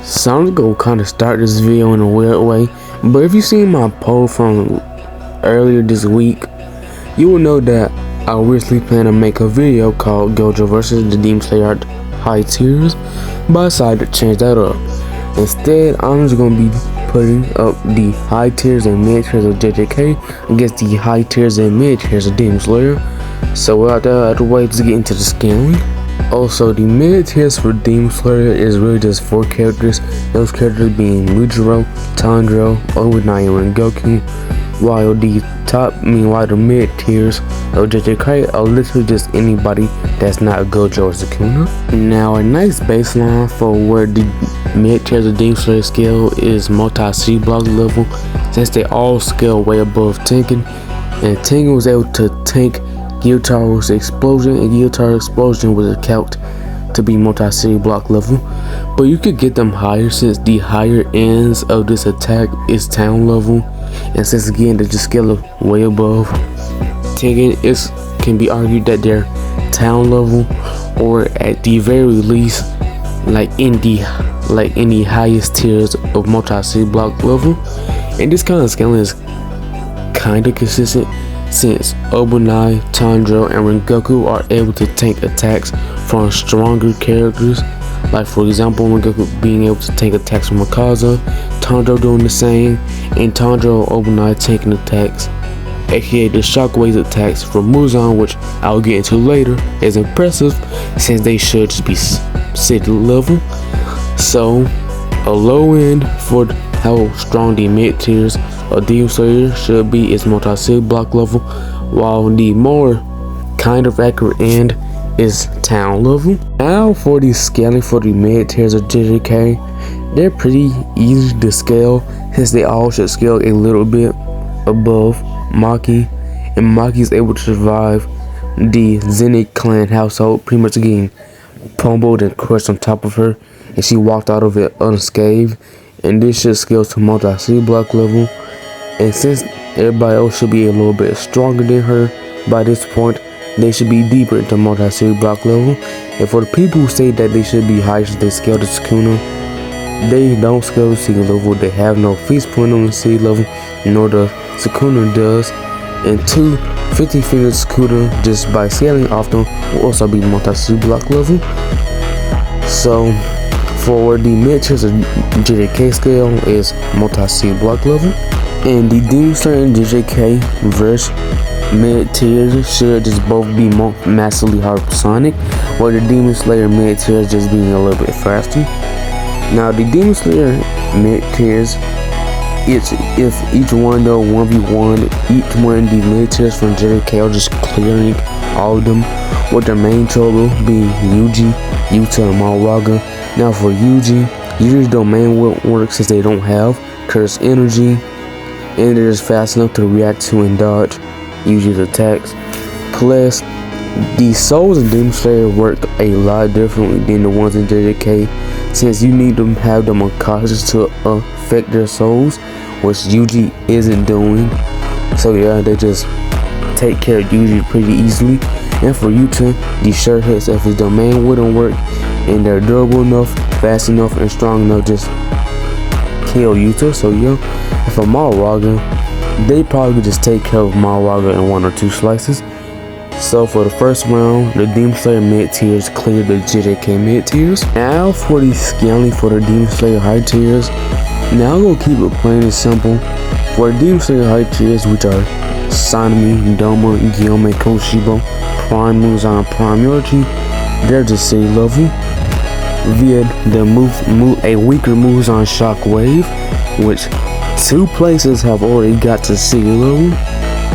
So I'm gonna kind of start this video in a weird way, but if you seen my poll from earlier this week, you will know that I recently plan to make a video called Gojo versus the Demon Slayer High Tiers, but I decided to change that up. Instead, I'm just gonna be putting up the high tiers and mid tiers of JJK against the high tiers and mid tiers of Demon Slayer. So without that out of the way, let's get into the scaling. Also, the mid tiers for Demon Slayer is really just 4 characters, those characters being Mujiro, Tanjiro, Obunai, and Goku, while the mid tiers of JJK are literally just anybody that's not Gojo or Sukuna. Now, a nice baseline for where the mid tiers of Demon Slayer scale is multi-C block level, since they all scale way above Tengen, and Tengen was able to tank Gyutar's explosion, and Gyutar's explosion was count to be multi-city block level, but you could get them higher since the higher ends of this attack is town level, and since again they just scale way above Tengen, it can be argued that they're town level, or at the very least like in the highest tiers of multi-city block level. And this kind of scaling is kind of consistent since Obunai, Tanjiro, and Rengoku are able to tank attacks from stronger characters, like for example Rengoku being able to tank attacks from Akaza, Tanjiro doing the same, and Tanjiro Obunai tanking attacks, aka the Shockwaves attacks from Muzan, which I'll get into later, is impressive since they should just be city level. So a low end for how strong the mid tiers of Demon Slayer should be is multi-city block level, while the more kind of accurate end is town level. Now for the scaling for the mid tiers of JJK, they're pretty easy to scale since they all should scale a little bit above Maki, and Maki is able to survive the Zenith clan household, pretty much getting pummeled and crushed on top of her, and she walked out of it unscathed. And this should scale to multi-city block level, and since everybody else should be a little bit stronger than her by this point, they should be deeper into multi-city block level. And for the people who say that they should be higher since they scale to Sukuna, they don't scale to city level. They have no feast point on the city level, nor the Sukuna does. And 50 fingers Sukuna just by scaling off them will also be multi-city block level. So for the mid tiers of JJK scale is multi-city block level, and the Demon Slayer and JJK versus mid tiers should just both be massively hypersonic, while the Demon Slayer mid tiers just being a little bit faster. Now the Demon Slayer mid tiers, if each one though 1v1, each one of the mid tiers from JJK are just clearing all of them, with their main trouble being Yuji, Yuta, and Malwaga. Now for Yuji's domain won't work since they don't have cursed energy, and they're just fast enough to react to and dodge Yuji's attacks. Plus, the souls in Demon Slayer work a lot differently than the ones in JJK, since you need to have them unconscious to affect their souls, which Yuji isn't doing. So yeah, they just take care of Yuji pretty easily. And for Yuta, the sure hits if his domain wouldn't work, and they're durable enough, fast enough, and strong enough just kill Yuta. So yeah, and for Malwaga, they probably just take care of Malwaga in 1 or 2 slices. So for the first round, the Demon Slayer mid tiers cleared the JJK mid tiers. Now for the scaling for the Demon Slayer high tiers. Now I'm gonna keep it plain and simple. For the Demon Slayer high tiers, which are Sanemi, Doma, Gyome, Koshibo, Prime Muzan, Prime Yorchi, they're just city level via the a weaker Muzan Shockwave, which 2 places have already got to city level,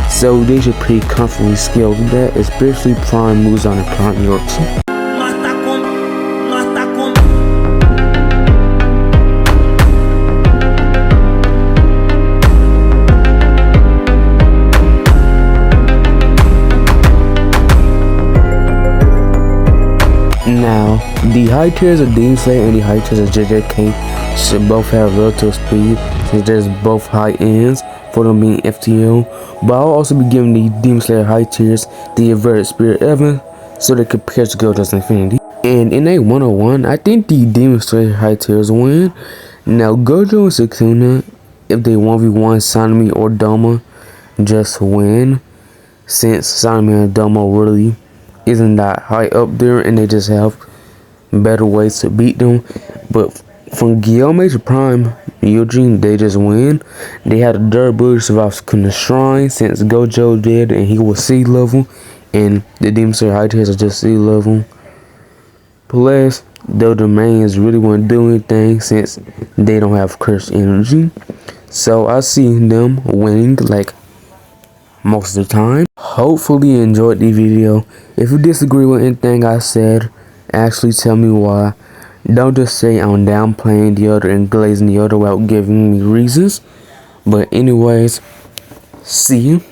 so they should pretty comfortably scale to that, especially Prime Muzan and Prime Yorchi. Now, the high tiers of Demon Slayer and the high tiers of JJK should both have relative speed, since there's both high ends for them being FTL, but I'll also be giving the Demon Slayer high tiers the inverted Spirit Evan, so they could pierce Gojo's Infinity. And in a 101, I think the Demon Slayer high tiers win. Now Gojo and Sukuna, if they 1v1 Sanemi or Doma, just win. Since Sanemi and Doma really isn't that high up there and they just have better ways to beat them. But from Guillaume to Prime, Eugene, they just win. They had a durability to survive Sukuna's shrine since Gojo did and he was sea level. And the Demon Slayer high tiers are just sea level. Plus, the domains really won't do anything since they don't have cursed energy. So I see them winning like most of the time. Hopefully you enjoyed the video. If you disagree with anything I said, actually tell me why. Don't just say I'm downplaying the other and glazing the other without giving me reasons. But anyways, see you.